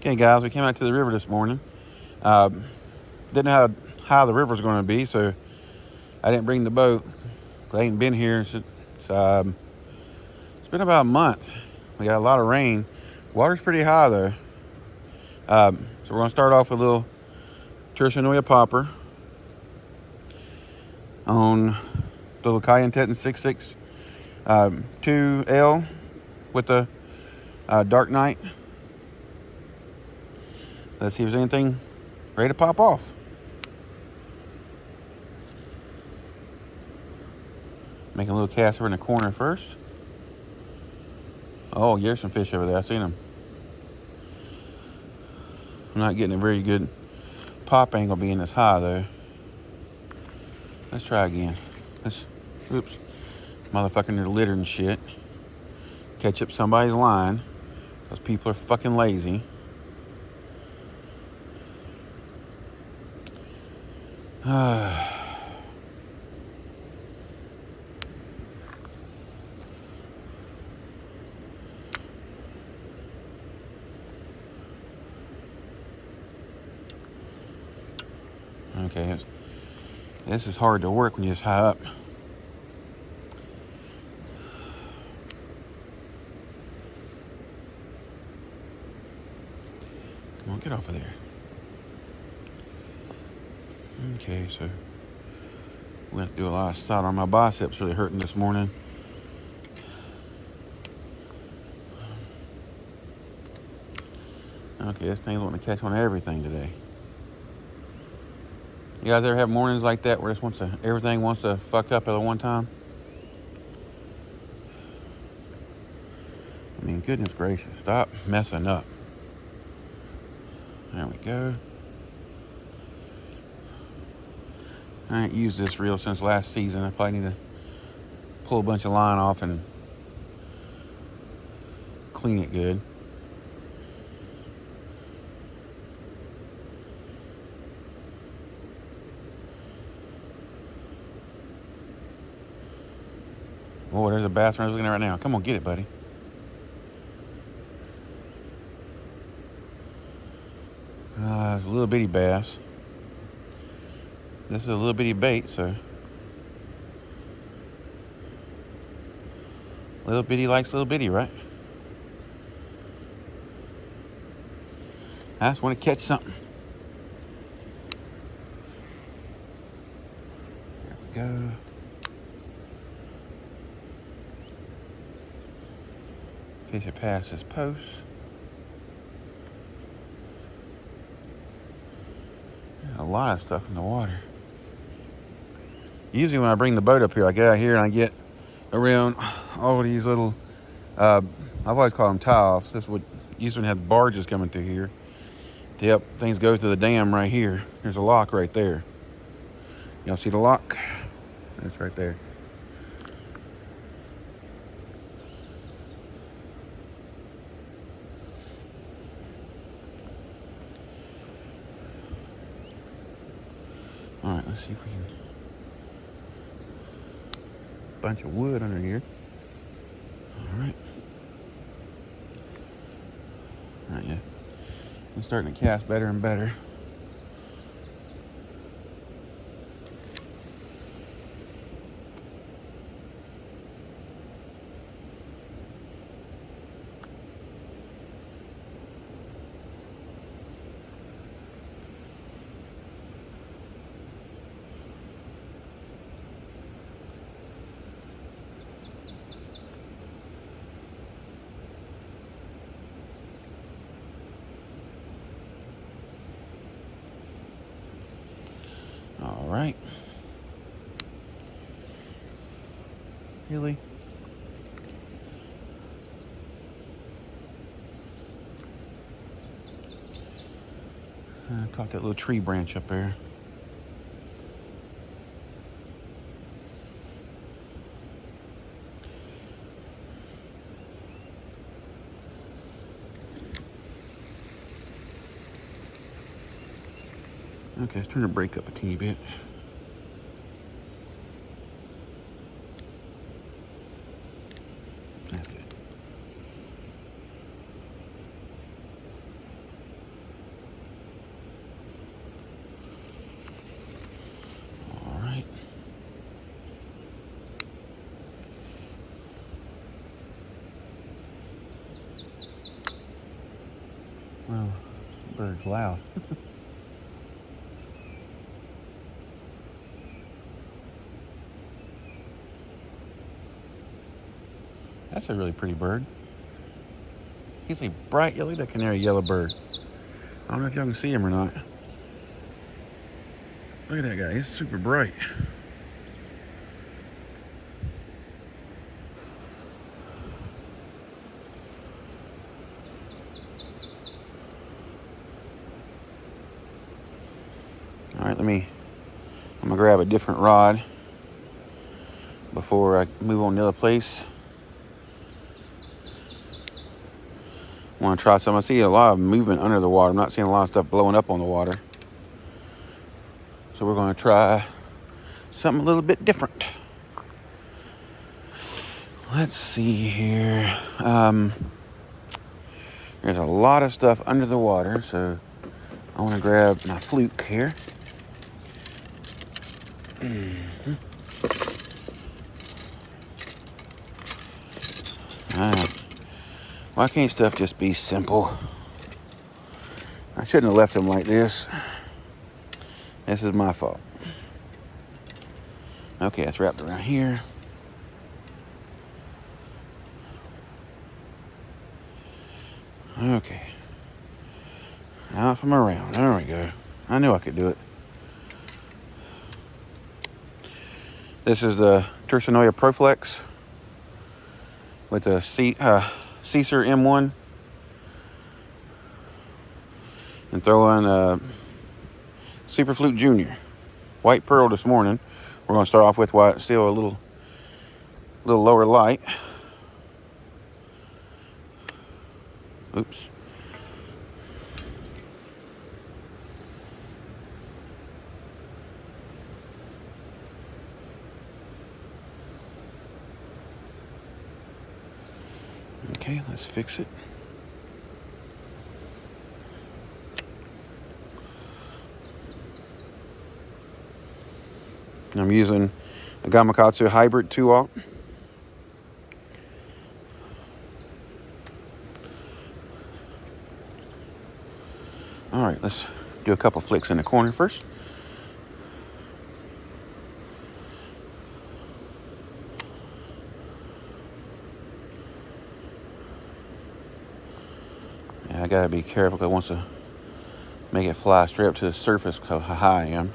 Okay, guys, we came out to the river this morning. Didn't know how high the river was going to be, so I didn't bring the boat. I ain't been here since. It's been about a month. We got a lot of rain. Water's pretty high though. So we're going to start off with a little Terracinoia popper on the little Cayenne Teton 66 2L with the Dark Knight. Let's see if there's anything ready to pop off. Making a little cast over in the corner first. Oh, there's some fish over there. I seen them. I'm not getting a very good pop angle being this high though. Let's try again. Oops. Motherfucking they're litter and shit. Catch up somebody's line. Those people are fucking lazy. Okay, this is hard to work when you're this high up. Come on, get off of there. Okay, so we have to do a lot of side on my biceps. Really hurting this morning. Okay, this thing's wanting to catch on everything today. You guys ever have mornings like that where everything wants to fuck up at one time? I mean, goodness gracious, stop messing up. There we go. I ain't used this reel since last season. I probably need to pull a bunch of line off and clean it good. Oh, there's a bass I was looking at right now. Come on, get it, buddy. It's a little bitty bass. This is a little bitty bait, so little bitty likes little bitty, right? I just want to catch something. There we go. Fish it past this post. A lot of stuff in the water. Usually when I bring the boat up here, I get out here and I get around all of these little, I've always called them tie-offs. This would usually have barges coming through here to help things go through the dam right here. There's a lock right there. Y'all see the lock? That's right there. All right, let's see if we can. Bunch of wood under here. All right. All right, yeah. I'm starting to cast better and better. All right. Really? I caught that little tree branch up there. Okay, let's turn the brake up a teeny bit. That's good. Well, bird's loud. That's a really pretty bird. He's a bright yellow, that canary yellow bird. I don't know if y'all can see him or not. Look at that guy, he's super bright. All right, I'm gonna grab a different rod before I move on to the other place. I want to try some. I see a lot of movement under the water. I'm not seeing a lot of stuff blowing up on the water. So we're going to try something a little bit different. Let's see here. There's a lot of stuff under the water, so I want to grab my fluke here. Why can't stuff just be simple? I shouldn't have left them like this. This is my fault. Okay, it's wrapped around here. Okay. Now from around. There we go. I knew I could do it. This is the Tercinoia Proflex with a Caesar M1. And throw in a Super Fluke Junior. White Pearl this morning. We're going to start off with while it's still a little lower light. Oops. Okay, let's fix it. I'm using a Gamakatsu Hybrid 2-aught. All right, let's do a couple flicks in the corner first. Yeah, I gotta be careful because it wants to make it fly straight up to the surface because how high I am.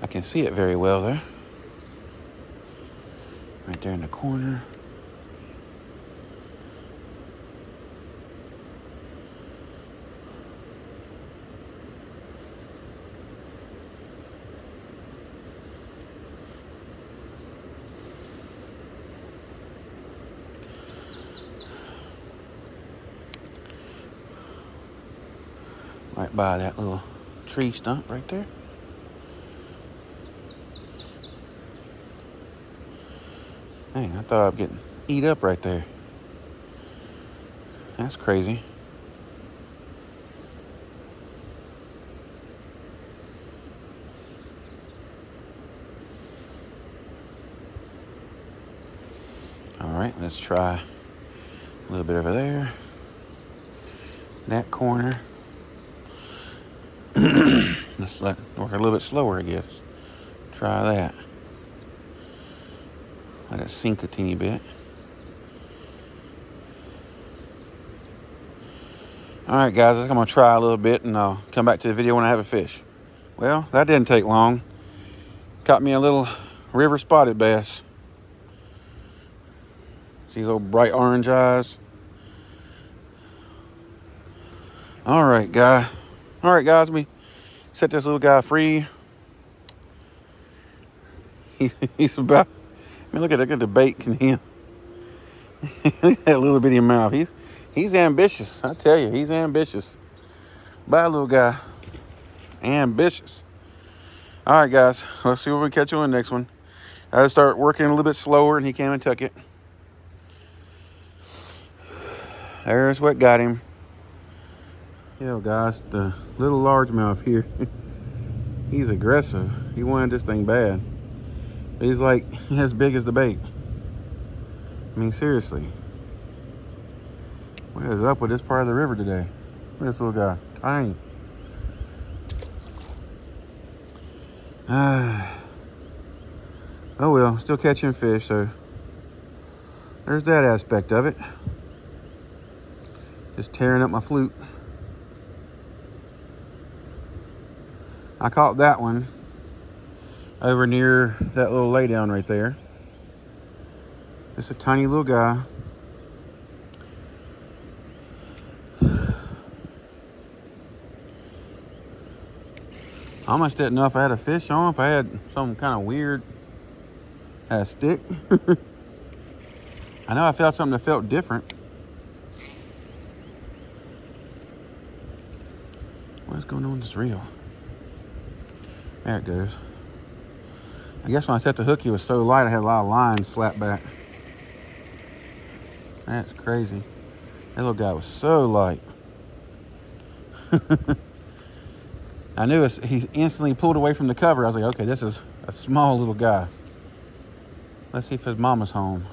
I can see it very well there. Right there in the corner. Right by that little tree stump right there. Dang, I thought I'd get eat up right there. That's crazy. All right, let's try a little bit over there. That corner. Let's work a little bit slower, I guess. Try that. Let it sink a teeny bit. All right, guys, I'm going to try a little bit, and I'll come back to the video when I have a fish. Well, that didn't take long. Caught me a little river spotted bass. See those bright orange eyes? All right, guys, let me set this little guy free. He's about, I mean, look at the bait in him. Look at that little bitty mouth. He's ambitious. I tell you, he's ambitious. Bye, little guy. Ambitious. All right, guys. Let's see what we catch on the next one. I had to start working a little bit slower, and he came and took it. There's what got him. Yeah, guys, the little largemouth here, he's aggressive. He wanted this thing bad. He's like as big as the bait. I mean, seriously. What is up with this part of the river today? Look at this little guy, tiny. Oh well, still catching fish, so there's that aspect of it. Just tearing up my fluke. I caught that one over near that little laydown right there. Just a tiny little guy. I almost didn't know if I had a fish on, if I had some kind of weird stick. I know I felt something that felt different. What's going on with this reel? There it goes. I guess when I set the hook, it was so light, I had a lot of lines slapped back. That's crazy. That little guy was so light. I knew he instantly pulled away from the cover. I was like, okay, this is a small little guy. Let's see if his mama's home.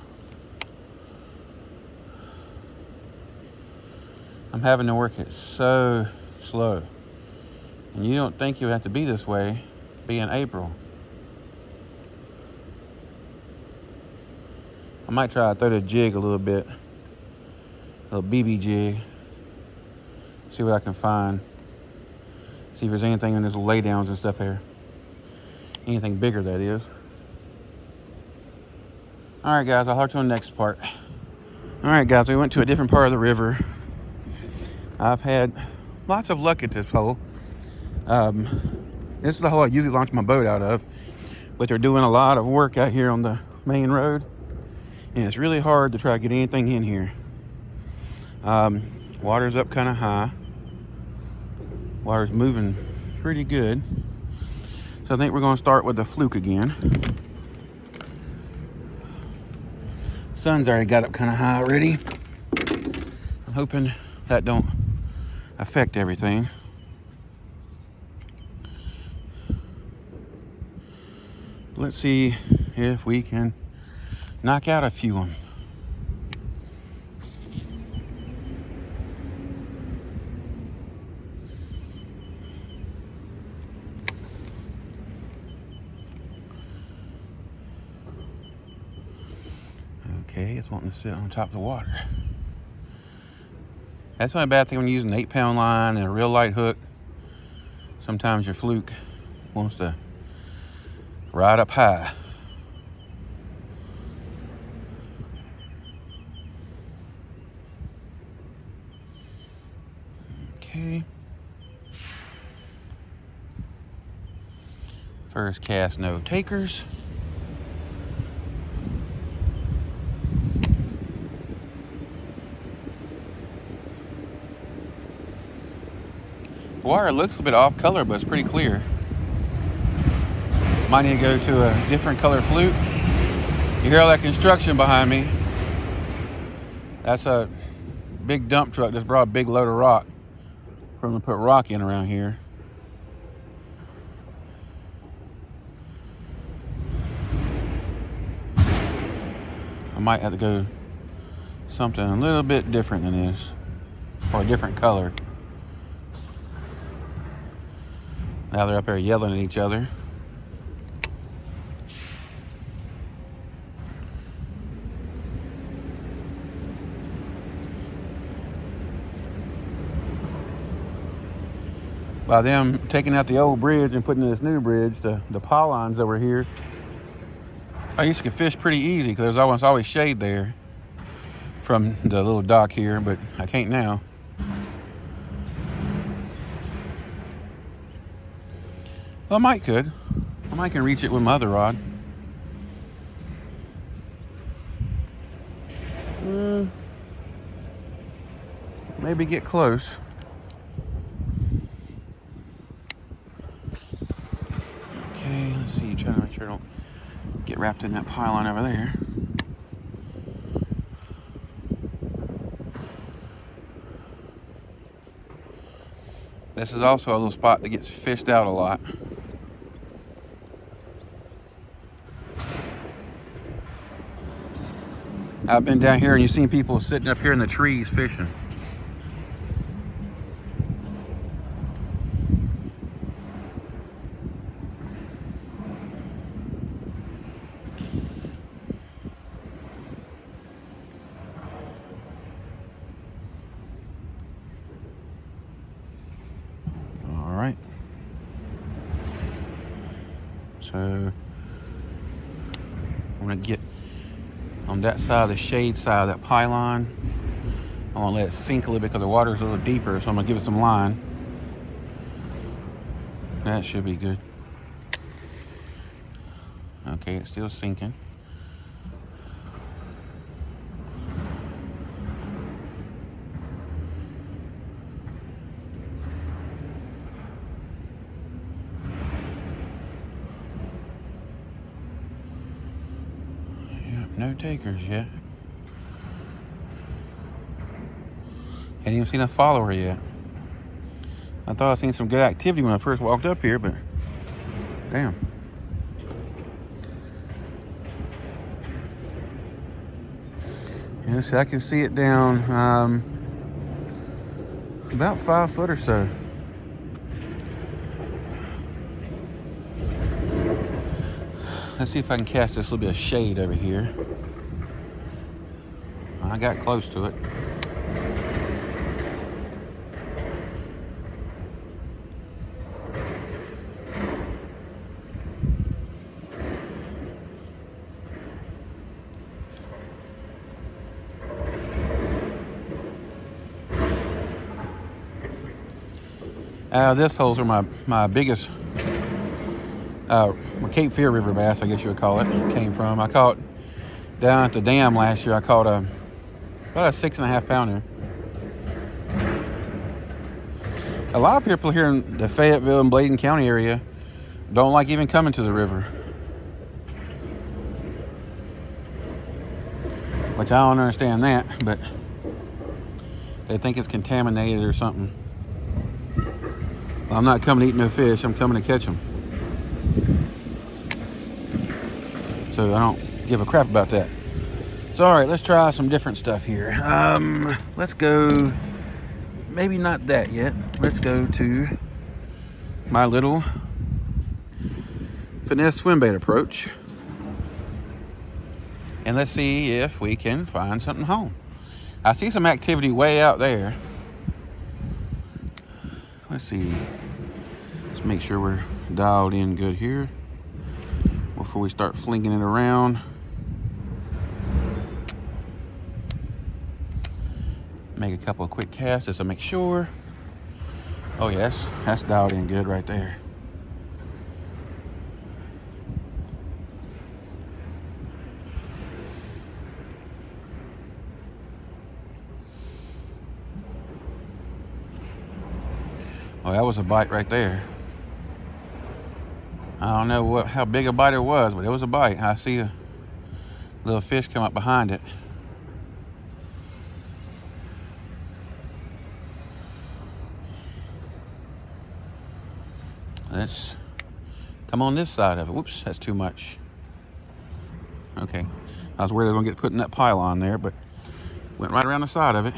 I'm having to work it so slow. And you don't think you have to be this way, being April. I might try to throw the jig a little bit. A little BB jig. See what I can find. See if there's anything in those laydowns and stuff here. Anything bigger, that is. All right, guys, I'll talk to you on the next part. All right, guys, we went to a different part of the river. I've had lots of luck at this hole. This is the hole I usually launch my boat out of, but they're doing a lot of work out here on the main road, and it's really hard to try to get anything in here. Water's up kind of high. Water's moving pretty good. So I think we're going to start with the fluke again. Sun's already got up kind of high already. I'm hoping that don't affect everything. Let's see if we can knock out a few of them. Okay, it's wanting to sit on top of the water. That's the only bad thing when you're using an 8-pound line and a real light hook. Sometimes your fluke wants to ride up high. Okay. First cast, no takers. The water looks a bit off color, but it's pretty clear. Might need to go to a different color fluke. You hear all that construction behind me? That's a big dump truck just brought a big load of rock for them to put rock in around here. I might have to go something a little bit different than this, or a different color. Now they're up there yelling at each other. By them taking out the old bridge and putting in this new bridge, the pylons over here, I used to fish pretty easy because there's always shade there from the little dock here, but I can't now. Well, I might can reach it with my other rod. Maybe get close. Okay, let's see, trying to make sure I don't get wrapped in that pylon over there. This is also a little spot that gets fished out a lot. I've been down here and you've seen people sitting up here in the trees fishing. All right. So I'm gonna get on that side of the shade side of that pylon. I want to let it sink a little bit because the water's a little deeper, so I'm gonna give it some line. That should be good. Okay, it's still sinking. Yep, no takers yet. Hadn't even seen a follower yet. I thought I seen some good activity when I first walked up here, but damn. Yes, I can see it down about 5 foot or so. Let's see if I can cast this little bit of shade over here. I got close to it. This holes are my biggest Cape Fear River bass, I guess you would call it, came from. I caught down at the dam last year. I caught about a 6.5 pounder. A lot of people here in the Fayetteville and Bladen County area don't like even coming to the river, which I don't understand that, but they think it's contaminated or something. Well, I'm not coming to eat no fish. I'm coming to catch them. So I don't give a crap about that. So all right, let's try some different stuff here. Let's go, maybe not that yet. Let's go to my little finesse swim bait approach. And let's see if we can find something home. I see some activity way out there. Let's see. Let's make sure we're dialed in good here before we start flinging it around. Make a couple of quick casts just to make sure. Oh yes, that's dialed in good right there. Oh, that was a bite right there. I don't know how big a bite it was, but it was a bite. I see a little fish come up behind it. Let's come on this side of it. Whoops, that's too much. Okay, I was worried I was gonna get put in that pylon there, but went right around the side of it.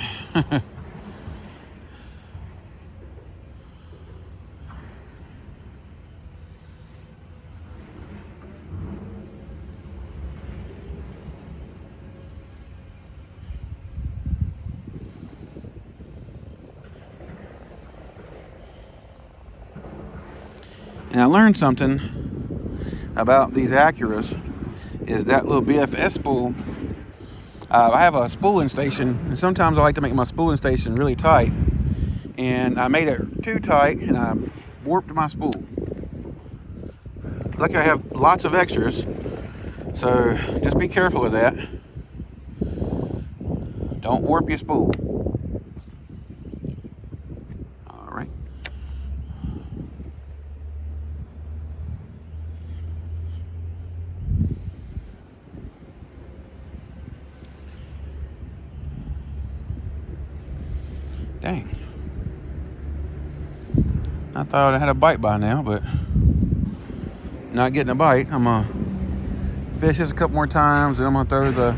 And I learned something about these Acuras, is that little BFS spool. I have a spooling station, and sometimes I like to make my spooling station really tight. And I made it too tight, and I warped my spool. Luckily I have lots of extras, so just be careful with that. Don't warp your spool. All right. Dang. I thought I had a bite by now, but not getting a bite. I'm gonna fish this a couple more times, and I'm gonna throw the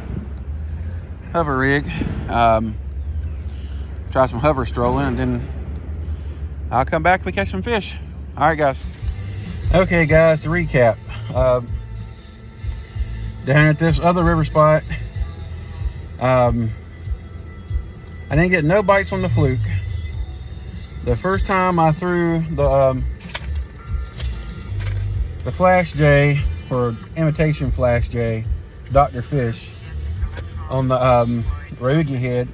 hover rig. Try some hover strolling, and then I'll come back and we catch some fish. All right, guys. Okay, guys, to recap. Down at this other river spot, I didn't get no bites on the fluke. The first time I threw the Flash J, or imitation Flash J, Dr. Fish, on the Raugi head,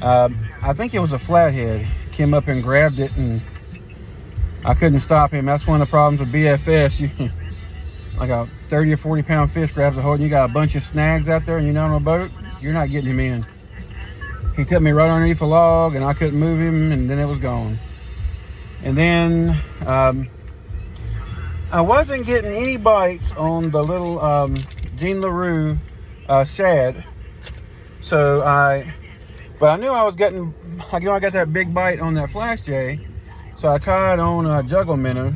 I think it was a flathead, came up and grabbed it, and I couldn't stop him. That's one of the problems with BFS. Like a 30 or 40 pound fish grabs a hold and you got a bunch of snags out there and you're not on a boat, you're not getting him in. He took me right underneath a log and I couldn't move him, and then it was gone. And then I wasn't getting any bites on the little Jean LaRue shad. But I knew I was getting, I got that big bite on that Flash J. So I tied on a juggle minnow.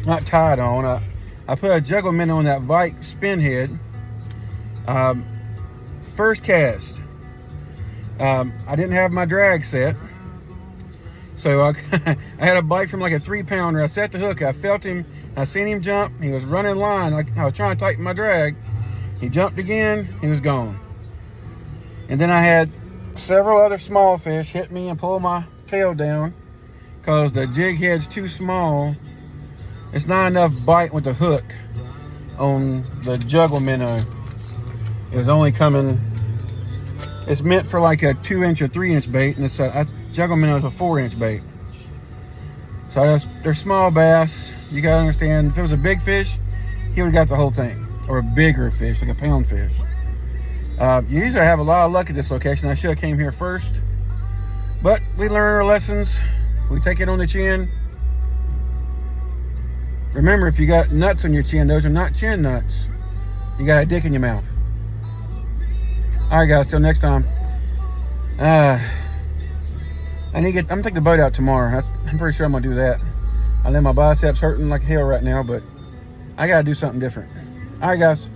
Not tied on, I put a juggle minnow on that Vike spin head. First cast. I didn't have my drag set. So I had a bite from like a 3-pounder. I set the hook, I felt him, I seen him jump. He was running line. I was trying to tighten my drag. He jumped again, he was gone. And then I had several other small fish hit me and pull my tail down because the jig head's too small. It's not enough bite with the hook on the juggle minnow. It's only coming, it's meant for like a 2-inch or 3-inch bait, and it's a juggle minnow is a 4-inch bait. So they're small bass. You gotta understand, if it was a big fish, he would have got the whole thing, or a bigger fish, like a pound fish. You usually have a lot of luck at this location. I should have came here first, but we learn our lessons. We take it on the chin. Remember, if you got nuts on your chin, those are not chin nuts. You got a dick in your mouth. All right, guys, till next time. I'm gonna take the boat out tomorrow. I'm pretty sure I'm gonna do that. I know my biceps hurting like hell right now, but I gotta do something different. All right, guys.